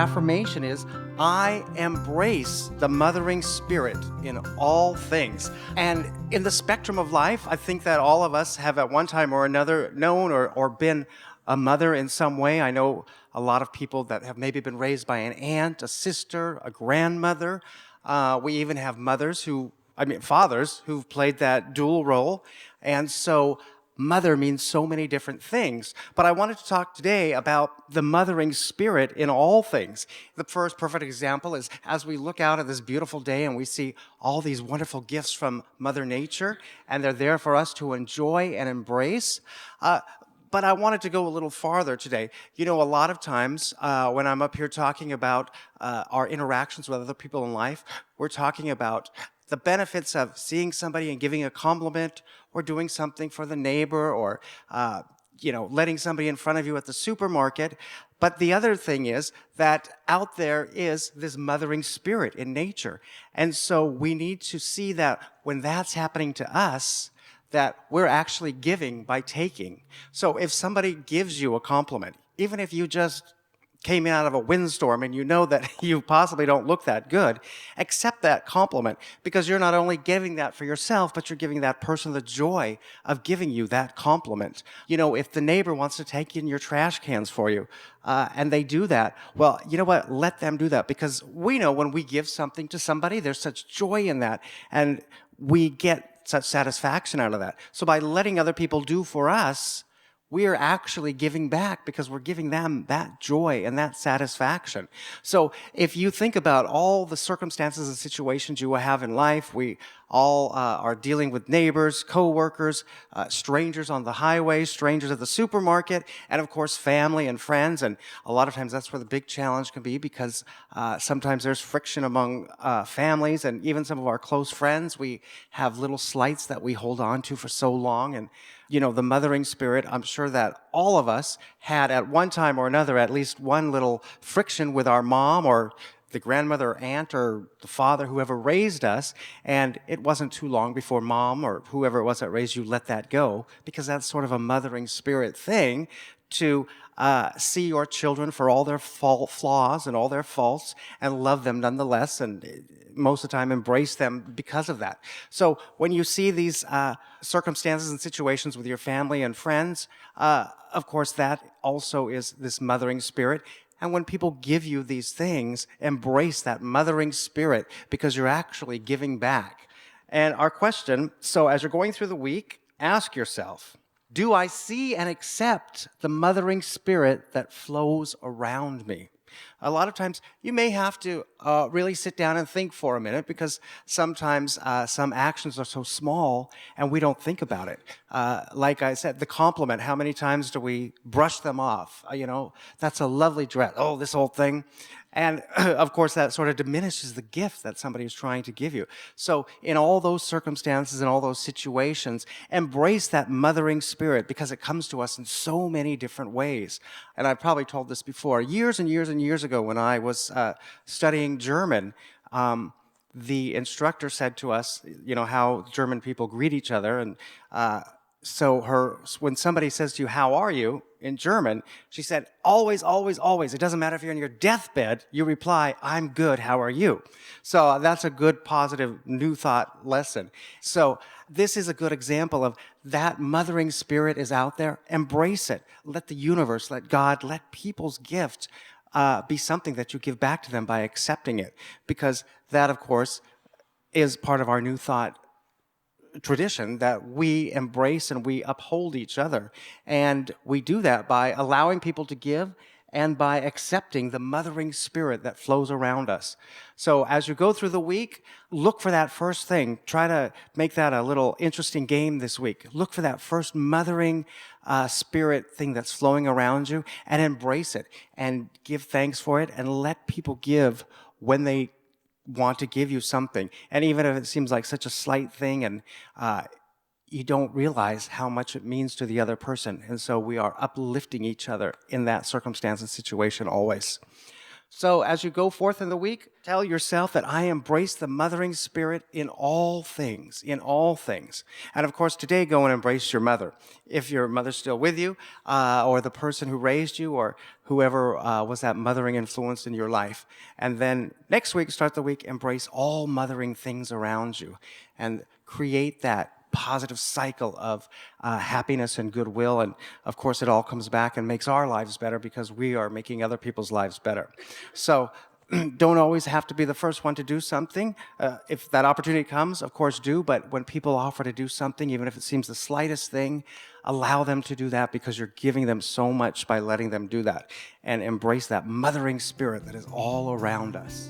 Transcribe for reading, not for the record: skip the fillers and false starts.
affirmation is, I embrace the mothering spirit in all things. And in the spectrum of life, I think that all of us have at one time or another known or been a mother in some way. I know a lot of people that have maybe been raised by an aunt, a sister, a grandmother. We even have fathers who've played that dual role. And so mother means so many different things. But I wanted to talk today about the mothering spirit in all things. The first perfect example is as we look out at this beautiful day and we see all these wonderful gifts from Mother Nature, and they're there for us to enjoy and embrace. But I wanted to go a little farther today. You know, a lot of times when I'm up here talking about our interactions with other people in life, we're talking about the benefits of seeing somebody and giving a compliment or doing something for the neighbor or, letting somebody in front of you at the supermarket. But the other thing is that out there is this mothering spirit in nature. And so we need to see that when that's happening to us, that we're actually giving by taking. So if somebody gives you a compliment, even if you just came in out of a windstorm and you know that you possibly don't look that good, accept that compliment, because you're not only giving that for yourself, but you're giving that person the joy of giving you that compliment. You know, if the neighbor wants to take in your trash cans for you, and they do that, well, you know what? Let them do that, because we know when we give something to somebody, there's such joy in that, and we get such satisfaction out of that. So by letting other people do for us, we are actually giving back, because we're giving them that joy and that satisfaction. So if you think about all the circumstances and situations you have in life, we all are dealing with neighbors, coworkers, strangers on the highway, strangers at the supermarket, and of course family and friends. And a lot of times that's where the big challenge can be, because sometimes there's friction among families, and even some of our close friends. We have little slights that we hold on to for so long. And you know, the mothering spirit, I'm sure that all of us had at one time or another at least one little friction with our mom or the grandmother or aunt or the father, whoever raised us, and it wasn't too long before mom or whoever it was that raised you let that go, because that's sort of a mothering spirit thing, to see your children for all their flaws and all their faults and love them nonetheless, and most of the time embrace them because of that. So when you see these circumstances and situations with your family and friends, of course that also is this mothering spirit. And when people give you these things, embrace that mothering spirit, because you're actually giving back. And our question, so as you're going through the week, ask yourself, do I see and accept the mothering spirit that flows around me? A lot of times you may have to really sit down and think for a minute, because sometimes some actions are so small and we don't think about it. Like I said, the compliment, how many times do we brush them off? That's a lovely dress. Oh, this whole thing. And of course, that sort of diminishes the gift that somebody is trying to give you. So in all those circumstances and all those situations, embrace that mothering spirit, because it comes to us in so many different ways. And I've probably told this before. Years and years and years ago, when I was studying German, the instructor said to us, how German people greet each other. And when somebody says to you, "How are you?" in German, she said, always, always, always. It doesn't matter if you're on your deathbed, you reply, "I'm good, how are you?" So that's a good, positive, new thought lesson. So this is a good example of that mothering spirit is out there. Embrace it. Let the universe, let God, let people's gift be something that you give back to them by accepting it. Because that, of course, is part of our new thought tradition, that we embrace and we uphold each other. And we do that by allowing people to give and by accepting the mothering spirit that flows around us. So as you go through the week, look for that first thing. Try to make that a little interesting game this week. Look for that first mothering spirit thing that's flowing around you, and embrace it and give thanks for it, and let people give when they want to give you something. And even if it seems like such a slight thing, and you don't realize how much it means to the other person. And so we are uplifting each other in that circumstance and situation always. So as you go forth in the week, tell yourself that I embrace the mothering spirit in all things, in all things. And of course, today go and embrace your mother. If your mother's still with you, or the person who raised you, or whoever was that mothering influence in your life. And then next week, start the week, embrace all mothering things around you and create that positive cycle of happiness and goodwill. And of course, it all comes back and makes our lives better because we are making other people's lives better. So don't always have to be the first one to do something. If that opportunity comes, of course, do. But when people offer to do something, even if it seems the slightest thing, allow them to do that because you're giving them so much by letting them do that. And embrace that mothering spirit that is all around us.